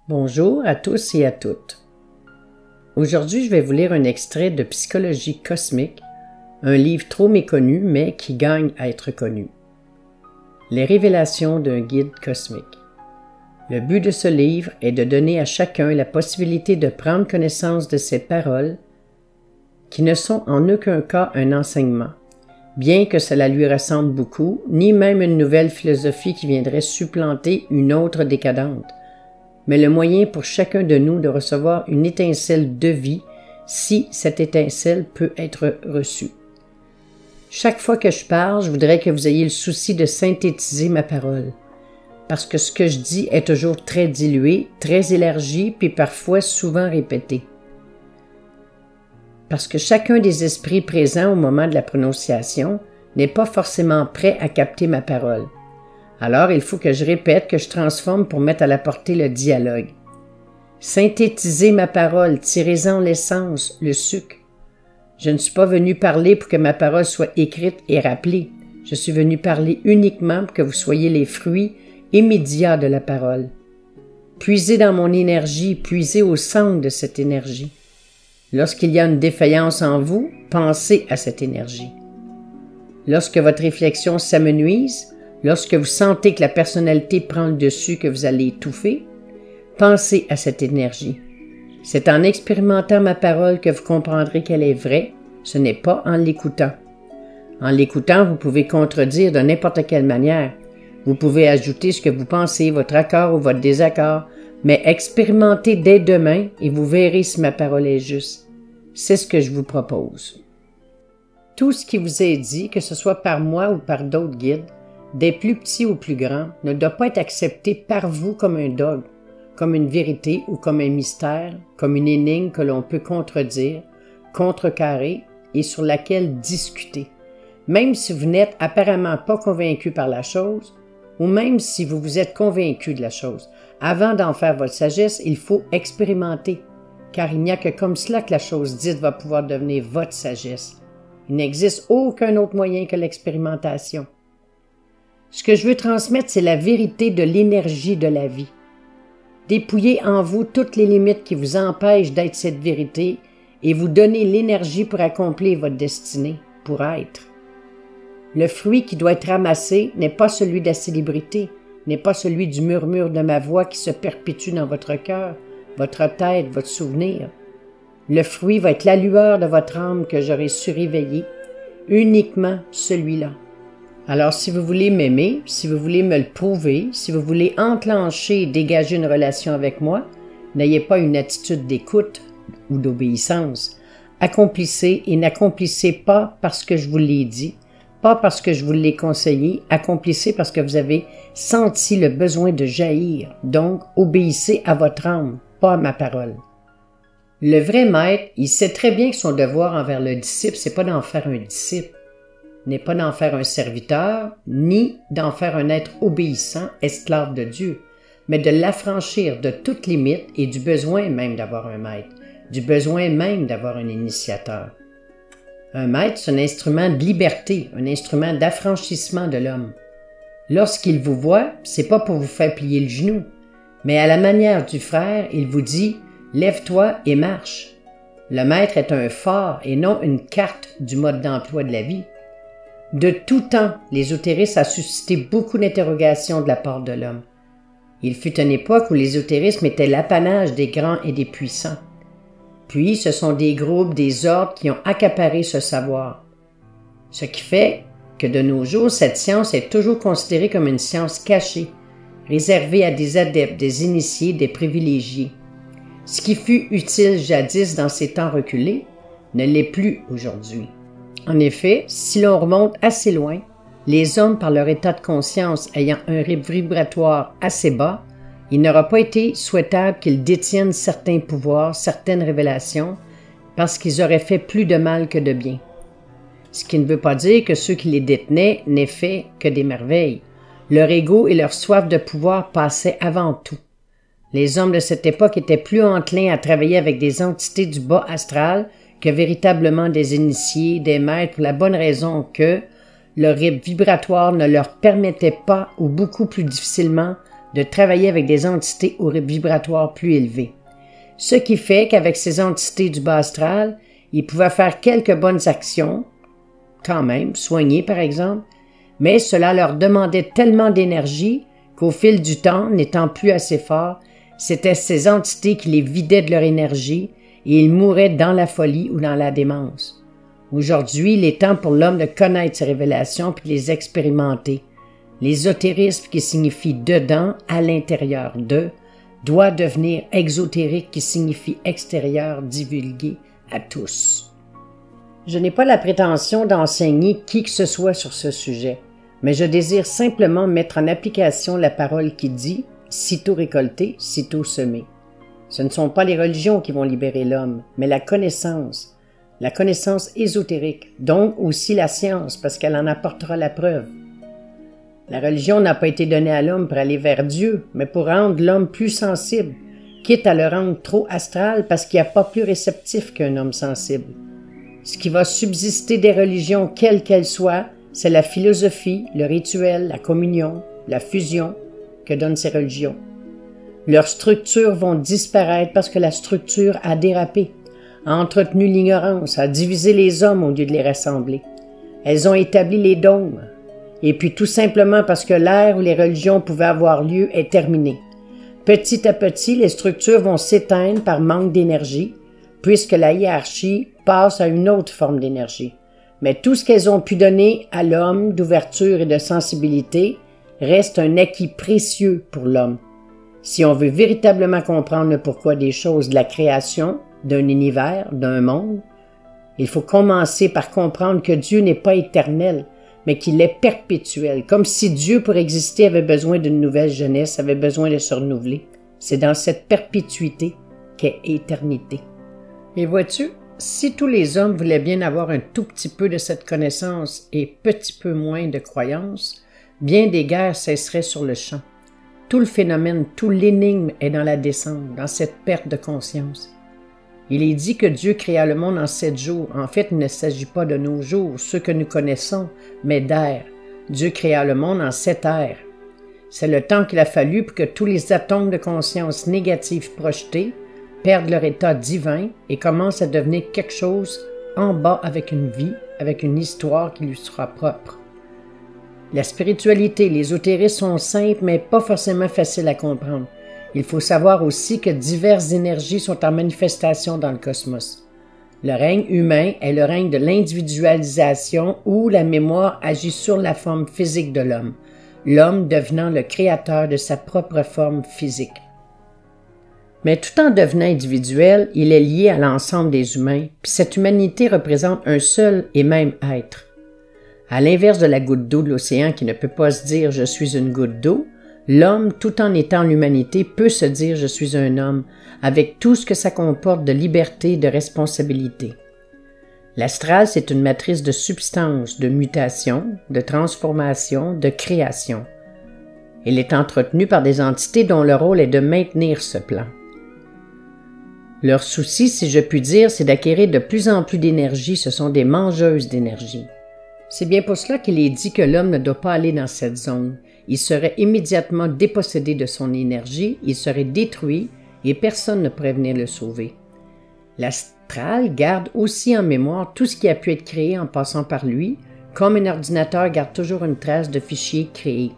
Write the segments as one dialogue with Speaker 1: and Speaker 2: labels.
Speaker 1: Bonjour à tous et à toutes. Aujourd'hui, je vais vous lire un extrait de Psychologie cosmique, un livre trop méconnu mais qui gagne à être connu. Les révélations d'un guide cosmique. Le but de ce livre est de donner à chacun la possibilité de prendre connaissance de ces paroles qui ne sont en aucun cas un enseignement, bien que cela lui ressemble beaucoup, ni même une nouvelle philosophie qui viendrait supplanter une autre décadente, mais le moyen pour chacun de nous de recevoir une étincelle de vie si cette étincelle peut être reçue. Chaque fois que je parle, je voudrais que vous ayez le souci de synthétiser ma parole, parce que ce que je dis est toujours très dilué, très élargi, puis parfois souvent répété. Parce que chacun des esprits présents au moment de la prononciation n'est pas forcément prêt à capter ma parole. Alors, il faut que je répète, que je transforme pour mettre à la portée le dialogue. Synthétisez ma parole, tirez-en l'essence, le sucre. Je ne suis pas venu parler pour que ma parole soit écrite et rappelée. Je suis venu parler uniquement pour que vous soyez les fruits immédiats de la parole. Puisez dans mon énergie, puisez au centre de cette énergie. Lorsqu'il y a une défaillance en vous, pensez à cette énergie. Lorsque votre réflexion s'amenuise, lorsque vous sentez que la personnalité prend le dessus, que vous allez étouffer, pensez à cette énergie. C'est en expérimentant ma parole que vous comprendrez qu'elle est vraie, ce n'est pas en l'écoutant. En l'écoutant, vous pouvez contredire de n'importe quelle manière. Vous pouvez ajouter ce que vous pensez, votre accord ou votre désaccord, mais expérimentez dès demain et vous verrez si ma parole est juste. C'est ce que je vous propose. Tout ce qui vous est dit, que ce soit par moi ou par d'autres guides, des plus petits aux plus grands, ne doit pas être accepté par vous comme un dogme, comme une vérité ou comme un mystère, comme une énigme que l'on peut contredire, contrecarrer et sur laquelle discuter. Même si vous n'êtes apparemment pas convaincu par la chose, ou même si vous vous êtes convaincu de la chose, avant d'en faire votre sagesse, il faut expérimenter, car il n'y a que comme cela que la chose dite va pouvoir devenir votre sagesse. Il n'existe aucun autre moyen que l'expérimentation. Ce que je veux transmettre, c'est la vérité de l'énergie de la vie. Dépouillez en vous toutes les limites qui vous empêchent d'être cette vérité et vous donnez l'énergie pour accomplir votre destinée, pour être. Le fruit qui doit être ramassé n'est pas celui de la célébrité, n'est pas celui du murmure de ma voix qui se perpétue dans votre cœur, votre tête, votre souvenir. Le fruit va être la lueur de votre âme que j'aurai su réveiller, uniquement celui-là. Alors, si vous voulez m'aimer, si vous voulez me le prouver, si vous voulez enclencher et dégager une relation avec moi, n'ayez pas une attitude d'écoute ou d'obéissance. Accomplissez et n'accomplissez pas parce que je vous l'ai dit, pas parce que je vous l'ai conseillé, accomplissez parce que vous avez senti le besoin de jaillir. Donc, obéissez à votre âme, pas à ma parole. Le vrai maître, il sait très bien que son devoir envers le disciple, c'est pas d'en faire un disciple, n'est pas d'en faire un serviteur, ni d'en faire un être obéissant, esclave de Dieu, mais de l'affranchir de toute limite et du besoin même d'avoir un maître, du besoin même d'avoir un initiateur. Un maître, c'est un instrument de liberté, un instrument d'affranchissement de l'homme. Lorsqu'il vous voit, c'est pas pour vous faire plier le genou, mais à la manière du frère, il vous dit « Lève-toi et marche ». Le maître est un phare et non une carte du mode d'emploi de la vie. De tout temps, l'ésotérisme a suscité beaucoup d'interrogations de la part de l'homme. Il fut une époque où l'ésotérisme était l'apanage des grands et des puissants. Puis, ce sont des groupes, des ordres qui ont accaparé ce savoir. Ce qui fait que de nos jours, cette science est toujours considérée comme une science cachée, réservée à des adeptes, des initiés, des privilégiés. Ce qui fut utile jadis dans ces temps reculés ne l'est plus aujourd'hui. En effet, si l'on remonte assez loin, les hommes, par leur état de conscience ayant un rythme vibratoire assez bas, il n'aura pas été souhaitable qu'ils détiennent certains pouvoirs, certaines révélations, parce qu'ils auraient fait plus de mal que de bien. Ce qui ne veut pas dire que ceux qui les détenaient n'aient fait que des merveilles. Leur ego et leur soif de pouvoir passaient avant tout. Les hommes de cette époque étaient plus enclins à travailler avec des entités du bas astral que véritablement des initiés, des maîtres, pour la bonne raison que leur rythme vibratoire ne leur permettait pas, ou beaucoup plus difficilement, de travailler avec des entités au vibratoire plus élevé. Ce qui fait qu'avec ces entités du bas astral, ils pouvaient faire quelques bonnes actions, quand même, soigner par exemple, mais cela leur demandait tellement d'énergie qu'au fil du temps, n'étant plus assez forts, c'étaient ces entités qui les vidaient de leur énergie et ils mouraient dans la folie ou dans la démence. Aujourd'hui, il est temps pour l'homme de connaître ces révélations puis de les expérimenter. L'ésotérisme qui signifie dedans, à l'intérieur de, doit devenir exotérique qui signifie extérieur, divulgué à tous. Je n'ai pas la prétention d'enseigner qui que ce soit sur ce sujet, mais je désire simplement mettre en application la parole qui dit « sitôt récolté, sitôt semé ». Ce ne sont pas les religions qui vont libérer l'homme, mais la connaissance ésotérique, donc aussi la science, parce qu'elle en apportera la preuve. La religion n'a pas été donnée à l'homme pour aller vers Dieu, mais pour rendre l'homme plus sensible, quitte à le rendre trop astral parce qu'il n'y a pas plus réceptif qu'un homme sensible. Ce qui va subsister des religions, quelles qu'elles soient, c'est la philosophie, le rituel, la communion, la fusion que donnent ces religions. Leurs structures vont disparaître parce que la structure a dérapé, a entretenu l'ignorance, a divisé les hommes au lieu de les rassembler. Elles ont établi les dogmes. Et puis tout simplement parce que l'ère où les religions pouvaient avoir lieu est terminée. Petit à petit, les structures vont s'éteindre par manque d'énergie, puisque la hiérarchie passe à une autre forme d'énergie. Mais tout ce qu'elles ont pu donner à l'homme d'ouverture et de sensibilité reste un acquis précieux pour l'homme. Si on veut véritablement comprendre le pourquoi des choses, de la création, d'un univers, d'un monde, il faut commencer par comprendre que Dieu n'est pas éternel, mais qu'il est perpétuel, comme si Dieu, pour exister, avait besoin d'une nouvelle jeunesse, avait besoin de se renouveler. C'est dans cette perpétuité qu'est éternité. Et vois-tu, si tous les hommes voulaient bien avoir un tout petit peu de cette connaissance et petit peu moins de croyance, bien des guerres cesseraient sur le champ. Tout le phénomène, tout l'énigme est dans la descente, dans cette perte de conscience. Il est dit que Dieu créa le monde en 7 jours. En fait, il ne s'agit pas de nos jours, ceux que nous connaissons, mais d'ères. Dieu créa le monde en 7 ères. C'est le temps qu'il a fallu pour que tous les atomes de conscience négatifs projetés perdent leur état divin et commencent à devenir quelque chose en bas avec une vie, avec une histoire qui lui sera propre. La spiritualité, l'ésotérisme sont simples, mais pas forcément faciles à comprendre. Il faut savoir aussi que diverses énergies sont en manifestation dans le cosmos. Le règne humain est le règne de l'individualisation où la mémoire agit sur la forme physique de l'homme, l'homme devenant le créateur de sa propre forme physique. Mais tout en devenant individuel, il est lié à l'ensemble des humains, puis cette humanité représente un seul et même être. À l'inverse de la goutte d'eau de l'océan qui ne peut pas se dire « je suis une goutte d'eau », l'homme, tout en étant l'humanité, peut se dire « je suis un homme », avec tout ce que ça comporte de liberté et de responsabilité. L'astral, c'est une matrice de substance, de mutation, de transformation, de création. Il est entretenu par des entités dont le rôle est de maintenir ce plan. Leur souci, si je puis dire, c'est d'acquérir de plus en plus d'énergie, ce sont des mangeuses d'énergie. C'est bien pour cela qu'il est dit que l'homme ne doit pas aller dans cette zone. Il serait immédiatement dépossédé de son énergie, il serait détruit et personne ne pourrait venir le sauver. L'astral garde aussi en mémoire tout ce qui a pu être créé en passant par lui, comme un ordinateur garde toujours une trace de fichiers créés.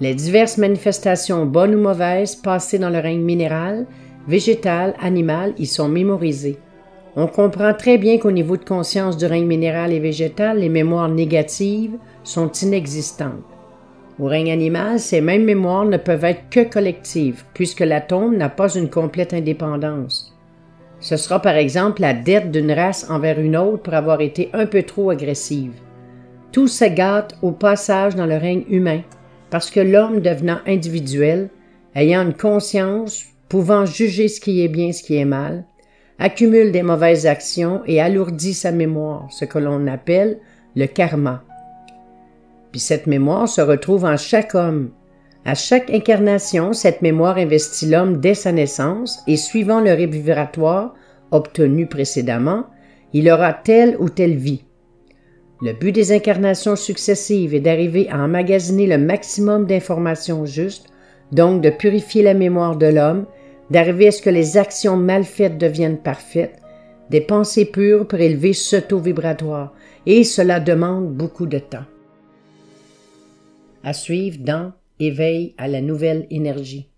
Speaker 1: Les diverses manifestations bonnes ou mauvaises passées dans le règne minéral, végétal, animal, y sont mémorisées. On comprend très bien qu'au niveau de conscience du règne minéral et végétal, les mémoires négatives sont inexistantes. Au règne animal, ces mêmes mémoires ne peuvent être que collectives, puisque l'atome n'a pas une complète indépendance. Ce sera par exemple la dette d'une race envers une autre pour avoir été un peu trop agressive. Tout se gâte au passage dans le règne humain, parce que l'homme devenant individuel, ayant une conscience, pouvant juger ce qui est bien, ce qui est mal, accumule des mauvaises actions et alourdit sa mémoire, ce que l'on appelle le karma. Puis cette mémoire se retrouve en chaque homme. À chaque incarnation, cette mémoire investit l'homme dès sa naissance et suivant le rythme vibratoire obtenu précédemment, il aura telle ou telle vie. Le but des incarnations successives est d'arriver à emmagasiner le maximum d'informations justes, Donc, de purifier la mémoire de l'homme, d'arriver à ce que les actions mal faites deviennent parfaites, des pensées pures pour élever ce taux vibratoire, et cela demande beaucoup de temps. À suivre dans Éveil à la nouvelle énergie.